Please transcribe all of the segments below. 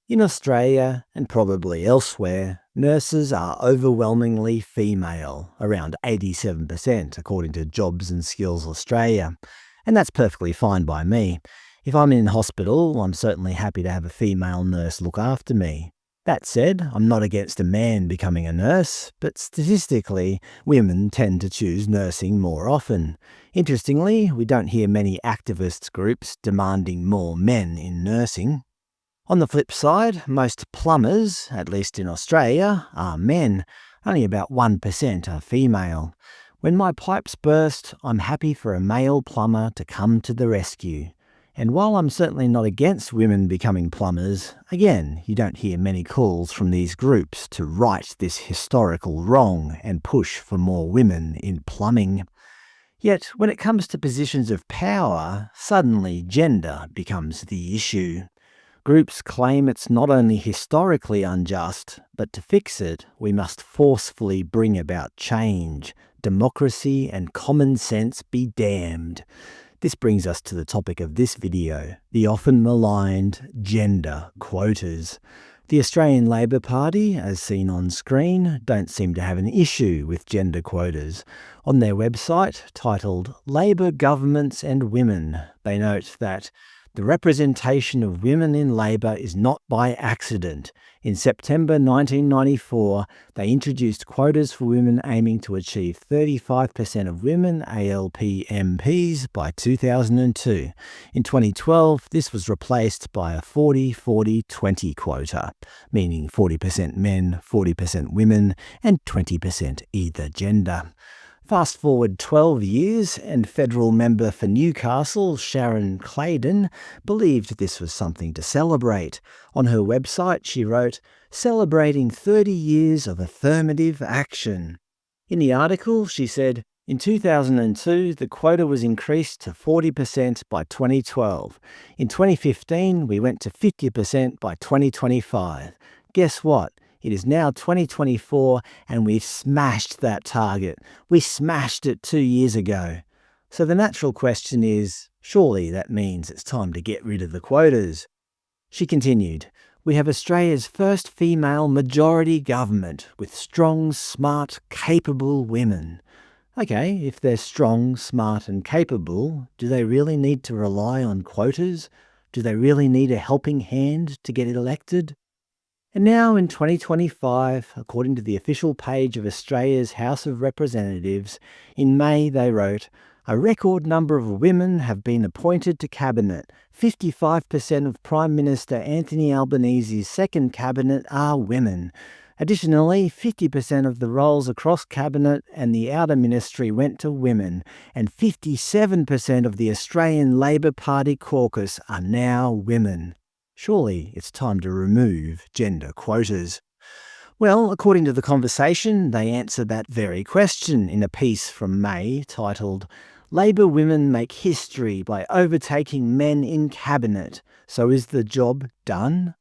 In Australia, and probably elsewhere, nurses are overwhelmingly female, around 87% according to Jobs and Skills Australia. And that's perfectly fine by me. If I'm in hospital, I'm certainly happy to have a female nurse look after me. That said, I'm not against a man becoming a nurse, but statistically, women tend to choose nursing more often. Interestingly, we don't hear many activist groups demanding more men in nursing. On the flip side, most plumbers, at least in Australia, are men. Only about 1% are female. When my pipes burst, I'm happy for a male plumber to come to the rescue. And while I'm certainly not against women becoming plumbers, again, you don't hear many calls from these groups to right this historical wrong and push for more women in plumbing. Yet, when it comes to positions of power, suddenly gender becomes the issue. Groups claim it's not only historically unjust, but to fix it, we must forcefully bring about change. Democracy and common sense be damned. This brings us to the topic of this video, the often maligned gender quotas. The Australian Labor Party, as seen on screen, don't seem to have an issue with gender quotas. On their website, titled Labor Governments and Women, they note that the representation of women in labour is not by accident. In September 1994, they introduced quotas for women aiming to achieve 35% of women ALP MPs by 2002. In 2012, this was replaced by a 40-40-20 quota, meaning 40% men, 40% women, and 20% either gender. Fast forward 12 years, and federal member for Newcastle, Sharon Claydon, believed this was something to celebrate. On her website, she wrote, "Celebrating 30 years of affirmative action." In the article, she said, in 2002, the quota was increased to 40% by 2012. In 2015, we went to 50% by 2025. Guess what? It is now 2024 and we've smashed that target. We smashed it 2 years ago. So the natural question is, surely that means it's time to get rid of the quotas. She continued, "We have Australia's first female majority government with strong, smart, capable women." Okay, if they're strong, smart and capable, do they really need to rely on quotas? Do they really need a helping hand to get elected? And now in 2025, according to the official page of Australia's House of Representatives, in May they wrote, "A record number of women have been appointed to Cabinet. 55% of Prime Minister Anthony Albanese's second Cabinet are women. Additionally, 50% of the roles across Cabinet and the Outer Ministry went to women, and 57% of the Australian Labor Party caucus are now women. Surely it's time to remove gender quotas." Well, according to The Conversation, they answer that very question in a piece from May titled, "Labor Women Make History by Overtaking Men in Cabinet. So is the job done?"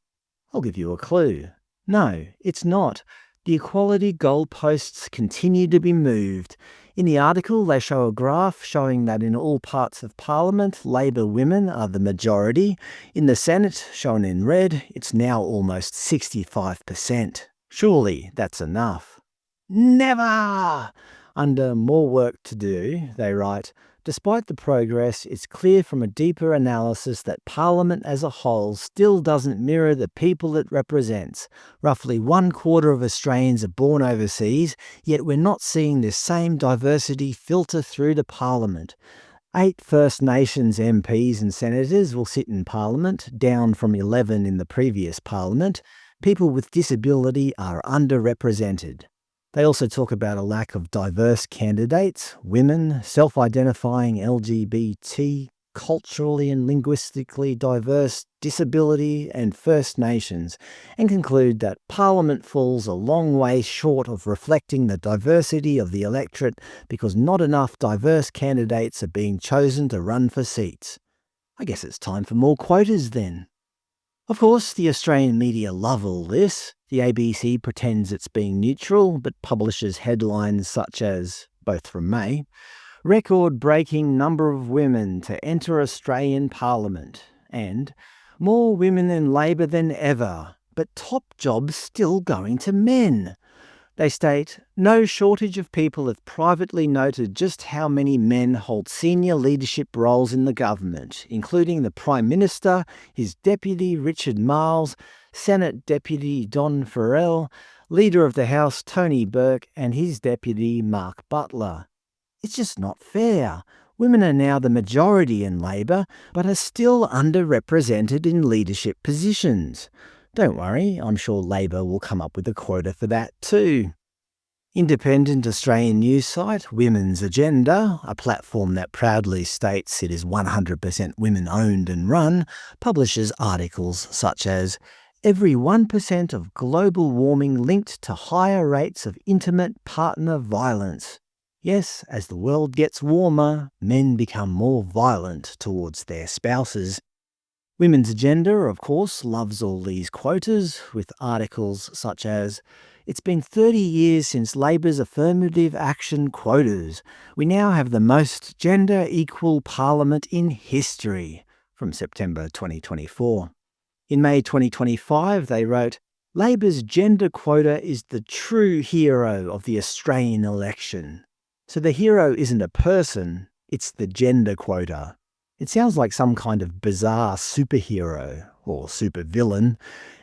I'll give you a clue. No, it's not. The equality goalposts continue to be moved. In the article, they show a graph showing that in all parts of Parliament, Labor women are the majority. In the Senate, shown in red, it's now almost 65%. Surely that's enough. Never! Under more work to do, they write, "Despite the progress, it's clear from a deeper analysis that Parliament as a whole still doesn't mirror the people it represents. Roughly 1/4 of Australians are born overseas, yet we're not seeing this same diversity filter through to Parliament. 8 First Nations MPs and senators will sit in Parliament, down from 11 in the previous Parliament. People with disability are underrepresented." They also talk about a lack of diverse candidates, women, self-identifying LGBT, culturally and linguistically diverse, disability and First Nations, and conclude that Parliament falls a long way short of reflecting the diversity of the electorate because not enough diverse candidates are being chosen to run for seats. I guess it's time for more quotas then. Of course, the Australian media love all this. The ABC pretends it's being neutral, but publishes headlines such as, both from May, "Record-breaking number of women to enter Australian Parliament," and "More women in Labor than ever," but top jobs still going to men. They state, no shortage of people have privately noted just how many men hold senior leadership roles in the government, including the Prime Minister, his deputy Richard Marles, Senate Deputy Don Farrell, Leader of the House Tony Burke, and his deputy Mark Butler. It's just not fair. Women are now the majority in Labor, but are still underrepresented in leadership positions. Don't worry, I'm sure Labor will come up with a quota for that too. Independent Australian news site Women's Agenda, a platform that proudly states it is 100% women-owned and run, publishes articles such as every 1% of global warming linked to higher rates of intimate partner violence. Yes, as the world gets warmer, men become more violent towards their spouses. Women's Agenda, of course, loves all these quotas, with articles such as, it's been 30 years since Labor's affirmative action quotas. We now have the most gender-equal parliament in history, from September 2024. In May 2025, they wrote, Labor's gender quota is the true hero of the Australian election. So the hero isn't a person, it's the gender quota. It sounds like some kind of bizarre superhero or supervillain.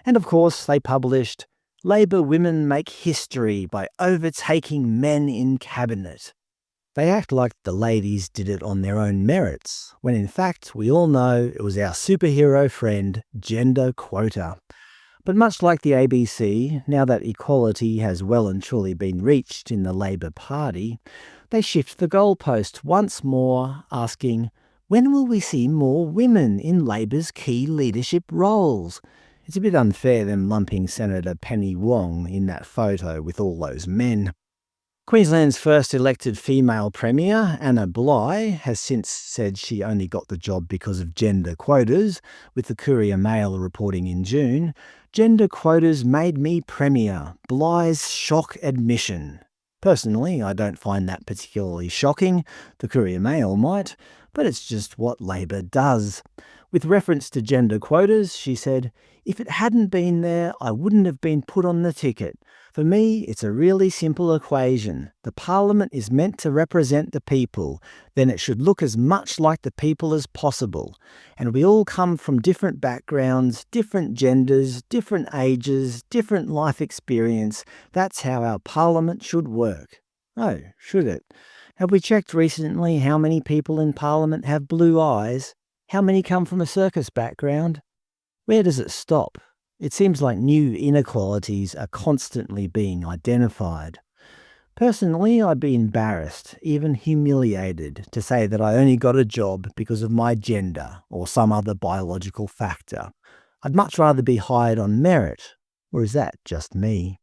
And of course, they published, Labor women make history by overtaking men in cabinet. They act like the ladies did it on their own merits, when in fact we all know it was our superhero friend, gender quota. But much like the ABC, now that equality has well and truly been reached in the Labor Party, they shift the goalpost once more, asking, when will we see more women in Labor's key leadership roles? It's a bit unfair them lumping Senator Penny Wong in that photo with all those men. Queensland's first elected female Premier, Anna Bligh, has since said she only got the job because of gender quotas, with the Courier Mail reporting in June, gender quotas made me Premier, Bligh's shock admission. Personally, I don't find that particularly shocking. The Courier Mail might, but it's just what Labor does. With reference to gender quotas, she said, if it hadn't been there, I wouldn't have been put on the ticket. For me, it's a really simple equation. The Parliament is meant to represent the people. Then it should look as much like the people as possible. And we all come from different backgrounds, different genders, different ages, different life experience. That's how our Parliament should work. Oh, should it? Have we checked recently how many people in Parliament have blue eyes? How many come from a circus background? Where does it stop? It seems like new inequalities are constantly being identified. Personally, I'd be embarrassed, even humiliated, to say that I only got a job because of my gender or some other biological factor. I'd much rather be hired on merit. Or is that just me?